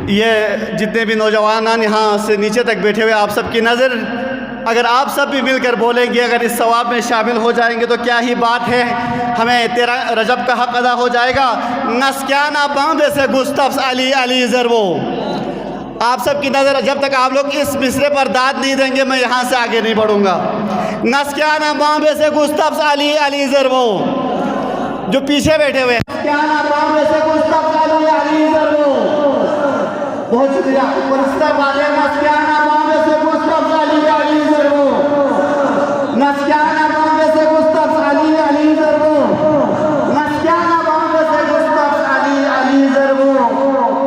یہ جتنے بھی نوجوان یہاں سے نیچے تک بیٹھے ہوئے آپ سب کی نظر اگر آپ سب بھی مل کر بولیں گے اگر اس ثواب میں شامل ہو جائیں گے تو کیا ہی بات ہے، ہمیں 13 رجب کا حق ادا ہو جائے گا۔ نسکیانہ بامبے سے گستفس علی علی ضربو، آپ سب کی نظر جب تک آپ لوگ اس مصرے پر داد نہیں دیں گے میں یہاں سے آگے نہیں بڑھوں گا۔ نسکیانہ بامبے سے گستفس علی علی ضربو، جو پیچھے بیٹھے ہوئے نسکیانہ بامبے سے گستفس علی علی ضربو، بہت شکریہ۔ پرستہ والے نسکیانہ بامبے سے گستفس علی علی ضربو، نسکیانہ بامبے سے گستفس علی علی ضربو، نسکیانہ بامبے سے گستفس علی علی ضربو،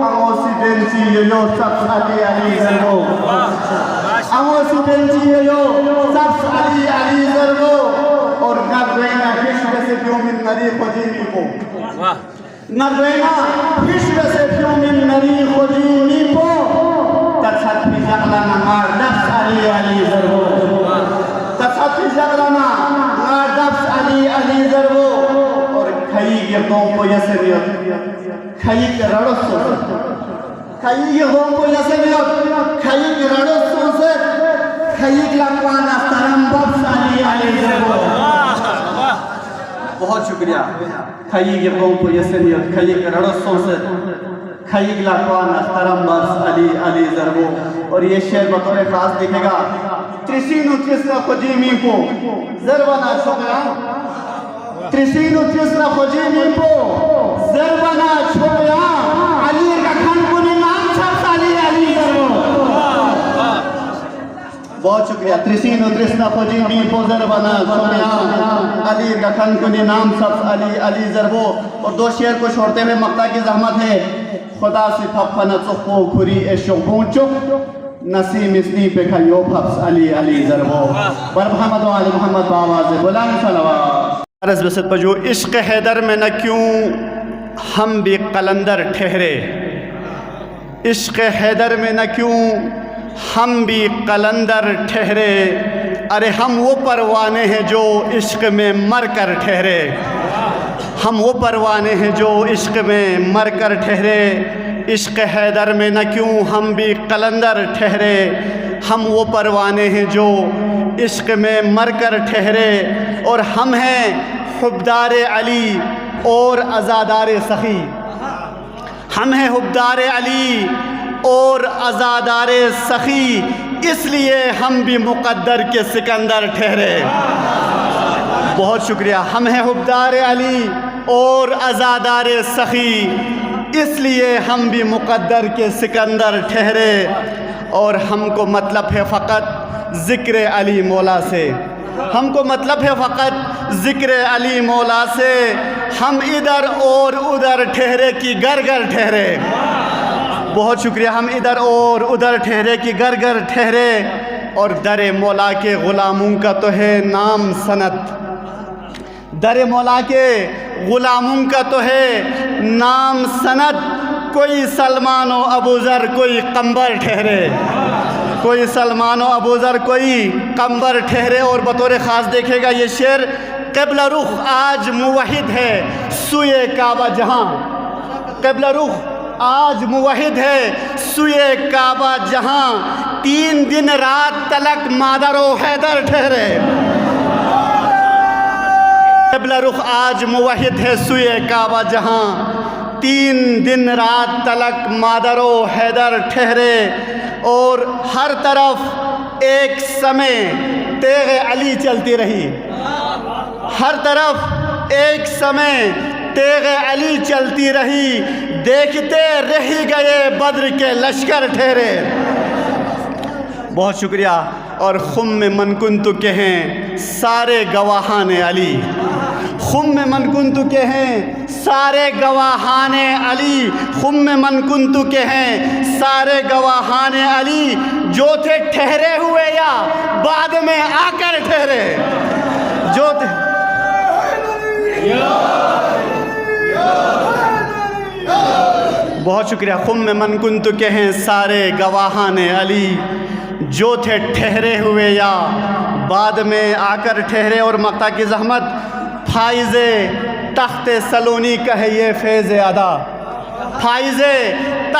اموسی بنچی یو سبس علی علی ضربو، اموسی بنچی یو سبس علی علی ضربو، اور نبوینا حشب سے فیوم النری خجیمی کو، نبوینا حشب سے فیوم النری خجیمی کو، ترسط فی جغلنا ماردفس علی علی ضربو، ترسط فی جغلنا ماردفس علی علی ضربو، اور کھئی گردوں کو یسریت، کھئی کے رڑس سوزت، کھئی گردوں کو یسریت، کھئی کے رڑس سوزت، کھئی کے لکوانا سرم بفس علی علی ضربو، بہت شکریہ۔ کھئی گردوں کو یسریت، کھئی کے رڑس سوزت، کھئی کے لکوانا سرم بفس علی علی ضربو، اور یہ شعر بطور خاص دیکھے گا ترسینو ترسنا خجیمی کو ضربنا چھوڑیا، ترسینو ترسنا خجیمی کو ضربنا چھوڑیا، علی رکھن کنی نام سبس علی علی ضربو، بہت شکریہ۔ ترسینو ترسنا خجیمی کو ضربنا چھوڑیا، علی رکھن کنی نام سبس علی علی ضربو، اور دو شعر کو چھوڑتے ہوئے مقطع کی زحمت ہے۔ خدا سے پھپھنا چخو کھری عشق گونچک، نسیم اسنی پہ کھئیو پھپس علی علی ضربو، بر محمد و آل محمد بآواز بلند صلوات۔ عرض بسط پجو، عشق حیدر میں نہ کیوں ہم بھی قلندر ٹھہرے، عشق حیدر میں نہ کیوں ہم بھی قلندر ٹھہرے، ارے ہم وہ پروانے ہیں جو عشق میں مر کر ٹھہرے، ہم وہ پروانے ہیں جو عشق میں مر کر ٹھہرے، عشق حیدر میں نہ کیوں ہم بھی قلندر ٹھہرے، ہم وہ پروانے ہیں جو عشق میں مر کر ٹھہرے، اور ہم ہیں حبدار علی اور عزادار سخی، ہم ہیں حبدار علی اور عزادار سخی، اس لیے ہم بھی مقدر کے سکندر ٹھہرے، بہت شکریہ۔ ہم ہیں حبدار علی اور عزادار سخی، اس لیے ہم بھی مقدر کے سکندر ٹھہرے، اور ہم کو مطلب ہے فقط ذکر علی مولا سے، ہم کو مطلب ہے فقط ذکر علی مولا سے، ہم ادھر اور ادھر ٹھہرے کی گر گر ٹھہرے، بہت شکریہ۔ ہم ادھر اور ادھر ٹھہرے کی گر گر ٹھہرے، اور در مولا کے غلاموں کا تو ہے نام سنت، در مولا کے غلاموں کا تو ہے نام سند، کوئی سلمان و ابوذر کوئی قمبر ٹھہرے، کوئی سلمان و ابوذر کوئی قمبر ٹھہرے، اور بطور خاص دیکھے گا یہ شعر، قبلہ رخ آج موحد ہے سوئے کعبہ جہاں، قبلہ رخ آج موحد ہے سوئے کعبہ جہاں، 3 دن رات تلک مادر و حیدر ٹھہرے، قبلہ رخ آج موحد ہے سوئے کعبہ جہاں، 3 دن رات تلک مادر و حیدر ٹھہرے، اور ہر طرف ایک سمے تیغ علی چلتی رہی، ہر طرف ایک سمے تیغ علی چلتی رہی، دیکھتے رہی گئے بدر کے لشکر ٹھہرے، بہت شکریہ۔ اور خم میں من کنت کے ہیں سارے گواہان علی، خم میں من کنت کے ہیں سارے گواہان علی، خم میں من کنت کے ہیں سارے گواہان علی، جو تھے ٹھہرے ہوئے یا بعد میں آ کر ٹھہرے، جو تھے بہت شکریہ۔ خم میں من کنت کے ہیں سارے گواہان علی، جو تھے ٹھہرے ہوئے یا بعد میں آ کر ٹھہرے، اور مقطع کی زحمت، فائز تخت سلونی کا ہے یہ فیض ادا، فائز